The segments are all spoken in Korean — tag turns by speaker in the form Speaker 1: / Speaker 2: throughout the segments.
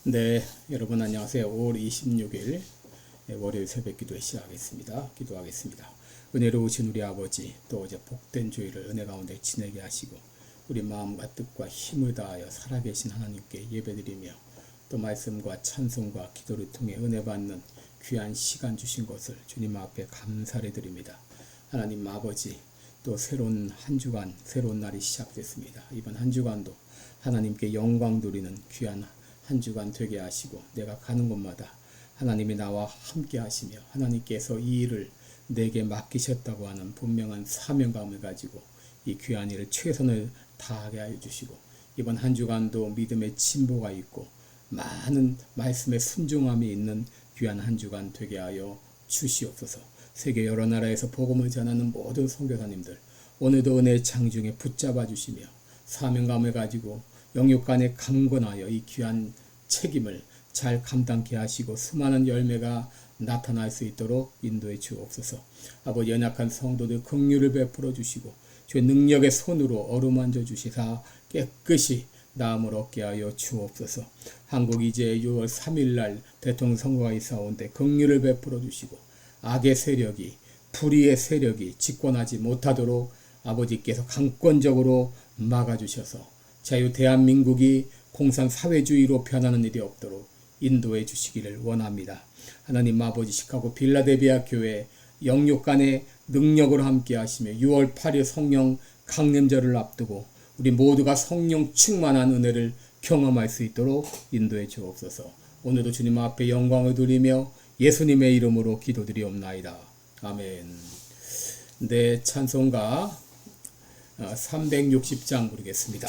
Speaker 1: 네, 여러분 안녕하세요. 5월 26일 월요일 새벽 기도회 시작하겠습니다. 기도하겠습니다. 은혜로우신 우리 아버지, 또 어제 복된 주일을 은혜 가운데 지내게 하시고 우리 마음과 뜻과 힘을 다하여 살아계신 하나님께 예배드리며 또 말씀과 찬송과 기도를 통해 은혜 받는 귀한 시간 주신 것을 주님 앞에 감사를 드립니다. 하나님 아버지, 또 새로운 한 주간, 새로운 날이 시작됐습니다. 이번 한 주간도 하나님께 영광 돌리는 귀한 한 주간 되게 하시고 내가 가는 곳마다 하나님이 나와 함께 하시며 하나님께서 이 일을 내게 맡기셨다고 하는 분명한 사명감을 가지고 이 귀한 일을 최선을 다하게 하여 주시고 이번 한 주간도 믿음의 진보가 있고 많은 말씀의 순종함이 있는 귀한 한 주간 되게 하여 주시옵소서. 세계 여러 나라에서 복음을 전하는 모든 선교사님들 오늘도 은혜의 장중에 붙잡아 주시며 사명감을 가지고 영육간에 강건하여 이 귀한 책임을 잘 감당케 하시고 수많은 열매가 나타날 수 있도록 인도해 주옵소서. 아버지, 연약한 성도들 긍휼을 베풀어 주시고 주의 능력의 손으로 어루만져 주시사 깨끗이 나음을 얻게 하여 주옵소서. 한국 이제 6월 3일날 대통령 선거가 있사온데 긍휼을 베풀어 주시고 악의 세력이, 불의의 세력이 집권하지 못하도록 아버지께서 강권적으로 막아주셔서 자유 대한민국이 공산사회주의로 변하는 일이 없도록 인도해 주시기를 원합니다. 하나님 아버지, 시카고 빌라델비아 교회 영육간의 능력으로 함께 하시며 6월 8일 성령 강림절을 앞두고 우리 모두가 성령 충만한 은혜를 경험할 수 있도록 인도해 주옵소서. 오늘도 주님 앞에 영광을 드리며 예수님의 이름으로 기도드리옵나이다. 아멘. 네, 찬송가 360장 부르겠습니다.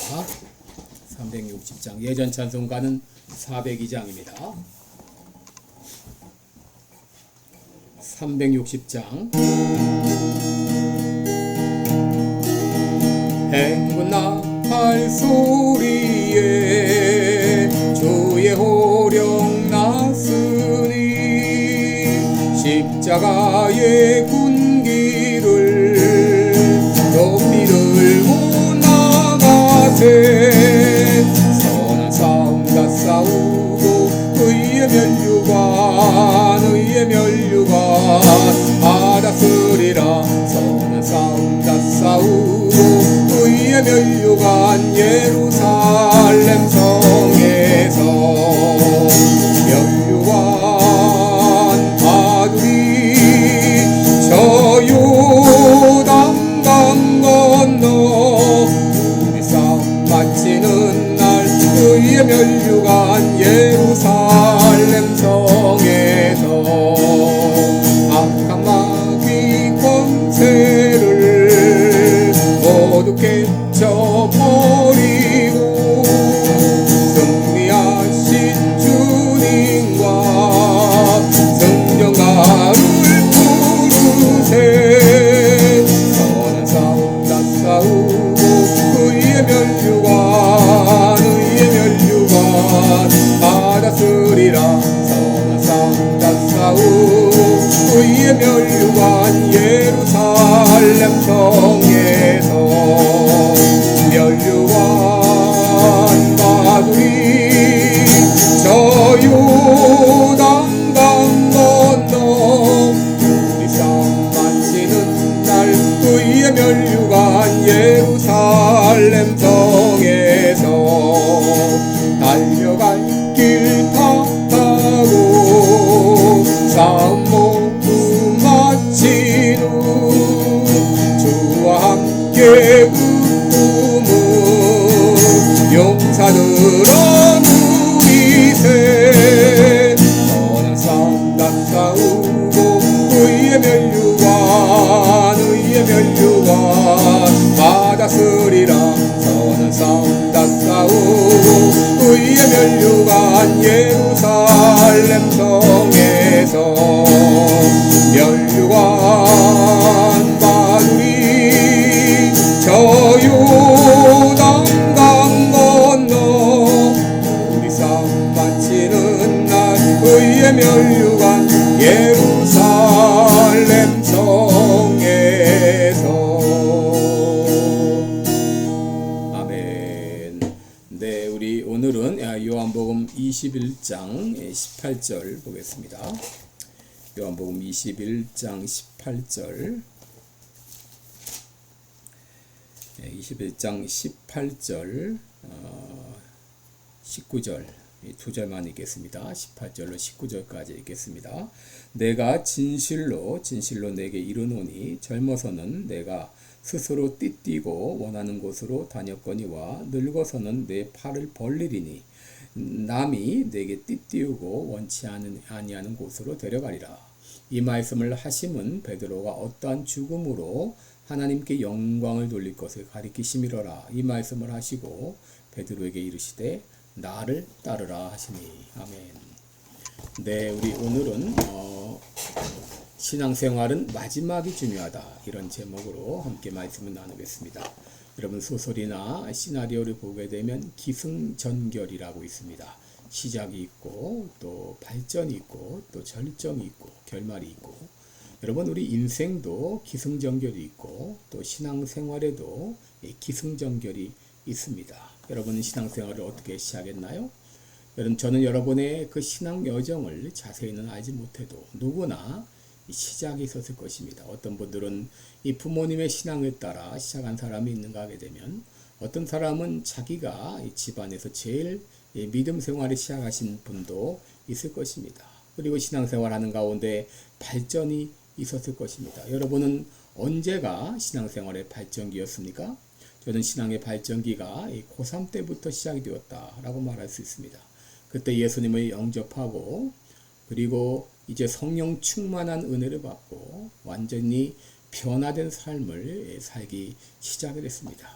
Speaker 1: 360장. 예전 찬송가는 402장입니다. 360장. 행군나팔 소리에 주의 호령 났으니 십자가의 군기를 높이 들고 나가세. 선한 싸움 다 싸우고 의의 면류관 받았으리라. 선한 싸움 다 싸우고 의의 면류관 예루살렘 성에서 면류관 받으리. 저 요단 강 건너 우리 싸움 마치는 날 의의 면류관 예루살렘 성에서 악한 마귀 권세를 모두 깨쳐버리고 승리하신 주님과 승전가를 부르세. 선한 싸움 다 싸우고 의의 면류관 받았으리라. 선한 싸움 다 싸우고 의의 면류관 예루살렘 성에서 면류관 받으리. 저 요단 강 건너 우리 싸움 마치는 날 의의 면류관 예루살렘 성에서 달려갈 길 탓하고 싸움 모두 마친 후 주와 함께 웃음은 용사들아 누리세. 선한 싸움 다 싸우고 의의 면류관 받았으리라. 선한 싸움 다 싸우고 의의 면류관 예루살렘 성에서 면류관 받으리. 저 요단 강 건너 우리 싸움 마치는 날 의의 면류관 예루살렘 성에서. 아멘. 네, 우리 오늘은 요한복음 21장 18절 보겠습니다. 요한복음 21장 18절 21장 18절 19절 두 절만 읽겠습니다. 18절로 19절까지 읽겠습니다. 내가 진실로 내게 이르노니 젊어서는 내가 스스로 띠뛰고 원하는 곳으로 다녔거니와 늙어서는 내 팔을 벌리리니 남이 내게 띠띠우고 원치 아니하는 곳으로 데려가리라. 이 말씀을 하심은 베드로가 어떠한 죽음으로 하나님께 영광을 돌릴 것을 가리키심이로라. 이 말씀을 하시고 베드로에게 이르시되 나를 따르라 하시니. 아멘. 네, 우리 오늘은 신앙생활은 마지막이 중요하다, 이런 제목으로 함께 말씀을 나누겠습니다. 여러분, 소설이나 시나리오를 보게 되면 기승전결이라고 있습니다. 시작이 있고 또 발전이 있고 또 절정이 있고 결말이 있고, 여러분 우리 인생도 기승전결이 있고 또 신앙생활에도 기승전결이 있습니다. 여러분은 신앙생활을 어떻게 시작했나요? 여러분, 저는 여러분의 그 신앙 여정을 자세히는 알지 못해도 누구나 시작이 있었을 것입니다. 어떤 분들은 이 부모님의 신앙을 따라 시작한 사람이 있는가 하게 되면, 어떤 사람은 자기가 이 집안에서 제일 믿음 생활을 시작하신 분도 있을 것입니다. 그리고 신앙생활 하는 가운데 발전이 있었을 것입니다. 여러분은 언제가 신앙생활의 발전기였습니까? 저는 신앙의 발전기가 고3 때부터 시작이 되었다라고 말할 수 있습니다. 그때 예수님을 영접하고 그리고 이제 성령 충만한 은혜를 받고 완전히 변화된 삶을 살기 시작을 했습니다.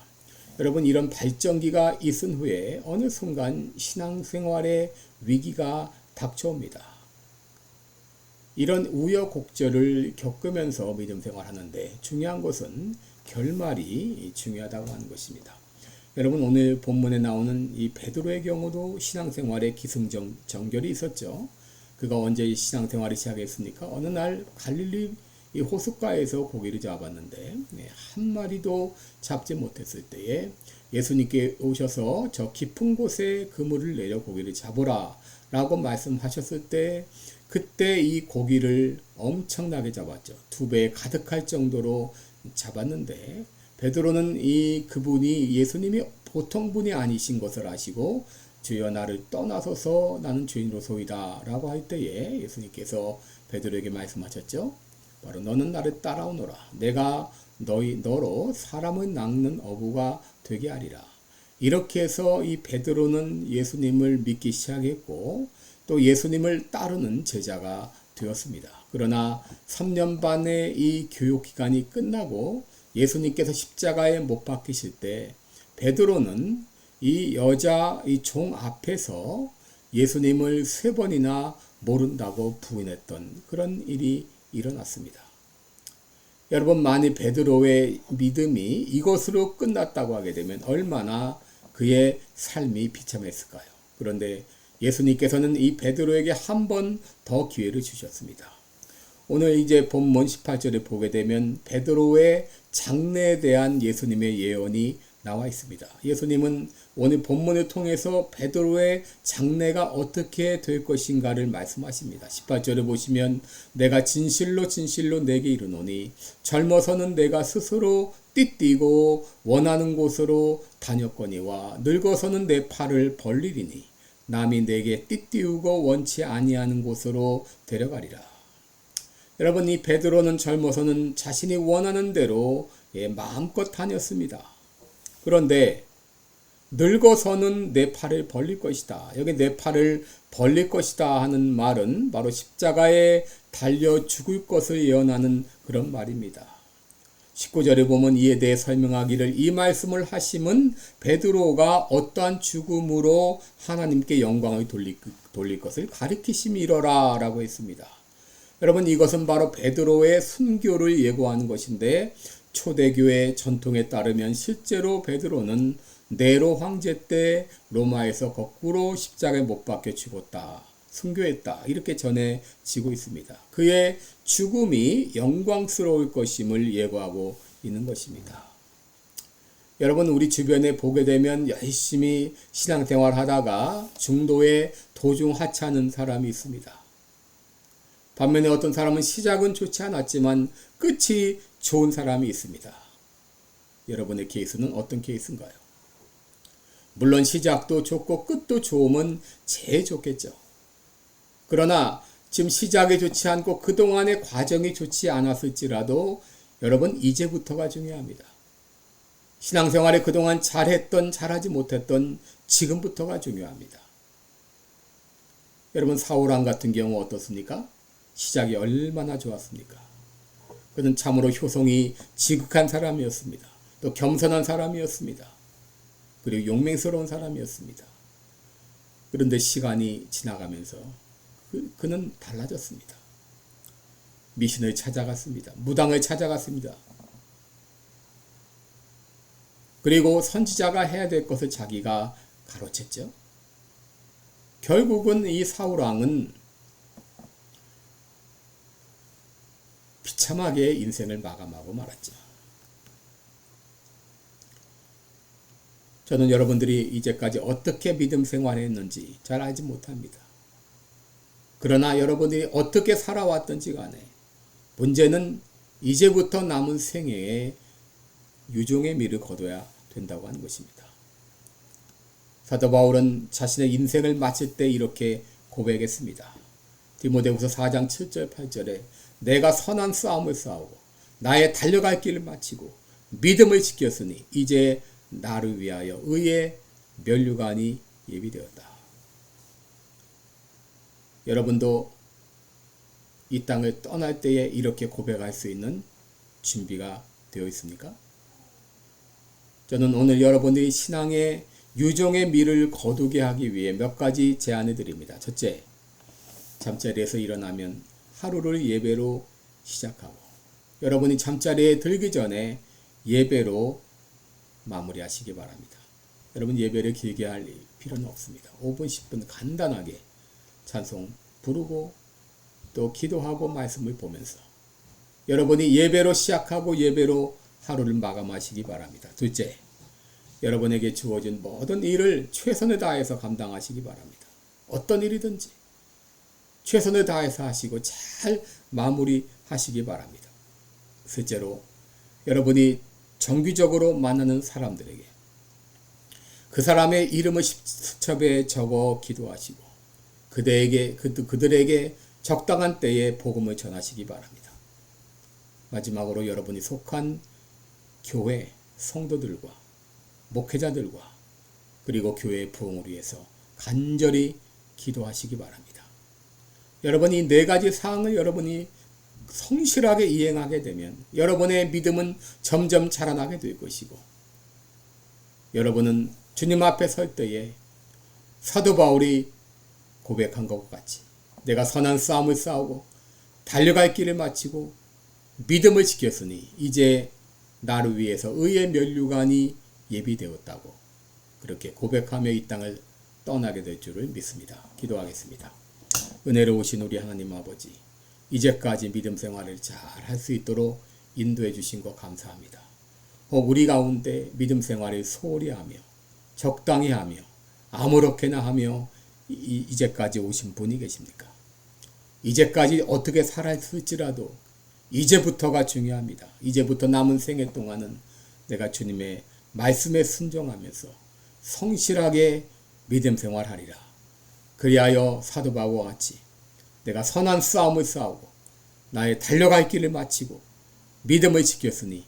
Speaker 1: 여러분, 이런 발전기가 있은 후에 어느 순간 신앙생활의 위기가 닥쳐옵니다. 이런 우여곡절을 겪으면서 믿음 생활하는데 중요한 것은 결말이 중요하다고 하는 것입니다. 여러분, 오늘 본문에 나오는 이 베드로의 경우도 신앙생활에 기승전결이 있었죠. 그가 언제 신앙생활을 시작했습니까? 어느 날 갈릴리 이 호숫가에서 고기를 잡았는데 한 마리도 잡지 못했을 때에 예수님께 오셔서 저 깊은 곳에 그물을 내려 고기를 잡으라 라고 말씀하셨을 때, 그때 이 고기를 엄청나게 잡았죠. 2배 가득할 정도로 잡았는데, 베드로는 그분이 예수님이 보통 분이 아니신 것을 아시고 주여 나를 떠나소서 나는 죄인으로소이다 라고 할 때에 예수님께서 베드로에게 말씀하셨죠. 바로 너는 나를 따라오너라. 내가 너로 사람을 낚는 어부가 되게 하리라. 이렇게 해서 이 베드로는 예수님을 믿기 시작했고 또 예수님을 따르는 제자가 되었습니다. 그러나 3년 반의 이 교육 기간이 끝나고 예수님께서 십자가에 못 박히실 때 베드로는 이 여자 이 종 앞에서 예수님을 3번이나 모른다고 부인했던 그런 일이 일어났습니다. 여러분, 만일 베드로의 믿음이 이것으로 끝났다고 하게 되면 얼마나 그의 삶이 비참했을까요? 그런데 예수님께서는 이 베드로에게 한 번 더 기회를 주셨습니다. 오늘 이제 본문 18절에 보게 되면 베드로의 장래에 대한 예수님의 예언이 나와 있습니다. 예수님은 오늘 본문을 통해서 베드로의 장래가 어떻게 될 것인가를 말씀하십니다. 18절을 보시면 내가 진실로 내게 이르노니 젊어서는 내가 스스로 띠뛰고 원하는 곳으로 다녔거니와 늙어서는 내 팔을 벌리리니 남이 내게 띠띠우고 원치 아니하는 곳으로 데려가리라. 여러분, 이 베드로는 젊어서는 자신이 원하는 대로 마음껏 다녔습니다. 그런데 늙어서는 내 팔을 벌릴 것이다. 여기 내 팔을 벌릴 것이다 하는 말은 바로 십자가에 달려 죽을 것을 예언하는 그런 말입니다. 19절에 보면 이에 대해 설명하기를 이 말씀을 하심은 베드로가 어떠한 죽음으로 하나님께 영광을 돌릴 것을 가리키심이로라 라고 했습니다. 여러분, 이것은 바로 베드로의 순교를 예고하는 것인데, 초대교회 전통에 따르면 실제로 베드로는 네로 황제 때 로마에서 거꾸로 십자가에 못 박혀 죽었다, 순교했다, 이렇게 전해지고 있습니다. 그의 죽음이 영광스러울 것임을 예고하고 있는 것입니다. 여러분 우리 주변에 보게 되면 열심히 신앙생활 하다가 중도에 도중 하차하는 사람이 있습니다. 반면에 어떤 사람은 시작은 좋지 않았지만 끝이 좋은 사람이 있습니다. 여러분의 케이스는 어떤 케이스인가요? 물론 시작도 좋고 끝도 좋으면 제일 좋겠죠. 그러나 지금 시작이 좋지 않고 그동안의 과정이 좋지 않았을지라도 여러분 이제부터가 중요합니다. 신앙생활에 그동안 잘했던 잘하지 못했던 지금부터가 중요합니다. 여러분 사울왕 같은 경우 어떻습니까? 시작이 얼마나 좋았습니까? 그는 참으로 효성이 지극한 사람이었습니다. 또 겸손한 사람이었습니다. 그리고 용맹스러운 사람이었습니다. 그런데 시간이 지나가면서 그는 달라졌습니다. 미신을 찾아갔습니다. 무당을 찾아갔습니다. 그리고 선지자가 해야 될 것을 자기가 가로챘죠. 결국은 이 사울왕은 비참하게 인생을 마감하고 말았죠. 저는 여러분들이 이제까지 어떻게 믿음 생활했는지 잘 알지 못합니다. 그러나 여러분들이 어떻게 살아왔던지 간에 문제는 이제부터 남은 생애에 유종의 미를 거둬야 된다고 하는 것입니다. 사도 바울은 자신의 인생을 마칠 때 이렇게 고백했습니다. 디모데후서 4장 7절 8절에 내가 선한 싸움을 싸우고 나의 달려갈 길을 마치고 믿음을 지켰으니 이제 나를 위하여 의의 면류관이 예비되었다. 여러분도 이 땅을 떠날 때에 이렇게 고백할 수 있는 준비가 되어 있습니까? 저는 오늘 여러분들이 신앙의 유종의 미를 거두게 하기 위해 몇 가지 제안을 드립니다. 첫째, 잠자리에서 일어나면 하루를 예배로 시작하고 여러분이 잠자리에 들기 전에 예배로 마무리하시기 바랍니다. 여러분 예배를 길게 할 필요는 없습니다. 5분, 10분 간단하게 찬송 부르고 또 기도하고 말씀을 보면서 여러분이 예배로 시작하고 예배로 하루를 마감하시기 바랍니다. 둘째, 여러분에게 주어진 모든 일을 최선을 다해서 감당하시기 바랍니다. 어떤 일이든지 최선을 다해서 하시고 잘 마무리하시기 바랍니다. 셋째로, 여러분이 정기적으로 만나는 사람들에게 그 사람의 이름을 수첩에 적어 기도하시고 그들에게 적당한 때에 복음을 전하시기 바랍니다. 마지막으로 여러분이 속한 교회 성도들과 목회자들과 그리고 교회의 부흥을 위해서 간절히 기도하시기 바랍니다. 여러분이 네 가지 사항을 여러분이 성실하게 이행하게 되면 여러분의 믿음은 점점 자라나게 될 것이고 여러분은 주님 앞에 설 때에 사도 바울이 고백한 것과 같이 내가 선한 싸움을 싸우고 달려갈 길을 마치고 믿음을 지켰으니 이제 나를 위해서 의의 면류관이 예비되었다고 그렇게 고백하며 이 땅을 떠나게 될 줄을 믿습니다. 기도하겠습니다. 은혜로우신 우리 하나님 아버지, 이제까지 믿음 생활을 잘 할 수 있도록 인도해 주신 것 감사합니다. 혹 우리 가운데 믿음 생활을 소홀히 하며 적당히 하며 아무렇게나 하며 이제까지 오신 분이 계십니까? 이제까지 어떻게 살았을지라도 이제부터가 중요합니다. 이제부터 남은 생애 동안은 내가 주님의 말씀에 순종하면서 성실하게 믿음 생활하리라. 그리하여 사도 바울과 같이 내가 선한 싸움을 싸우고 나의 달려갈 길을 마치고 믿음을 지켰으니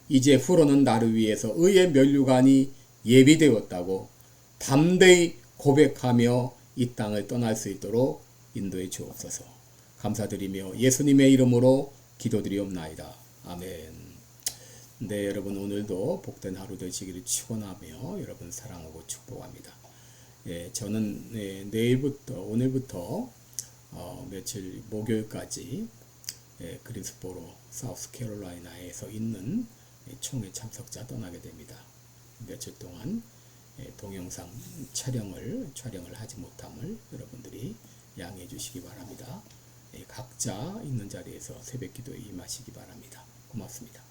Speaker 1: 이제 후로는 나를 위해서 의의 면류관이 예비되었다고 담대히 고백하며 이 땅을 떠날 수 있도록 인도해 주옵소서. 감사드리며 예수님의 이름으로 기도드리옵나이다. 아멘. 네, 여러분 오늘도 복된 하루 되시기를 축원하며 여러분 사랑하고 축복합니다. 예, 저는 오늘부터 며칠 목요일까지 그린스보로 사우스캐롤라이나에서 있는 총회 참석자 떠나게 됩니다. 며칠 동안 동영상 촬영을 하지 못함을 여러분들이 양해해 주시기 바랍니다. 각자 있는 자리에서 새벽 기도에 임하시기 바랍니다. 고맙습니다.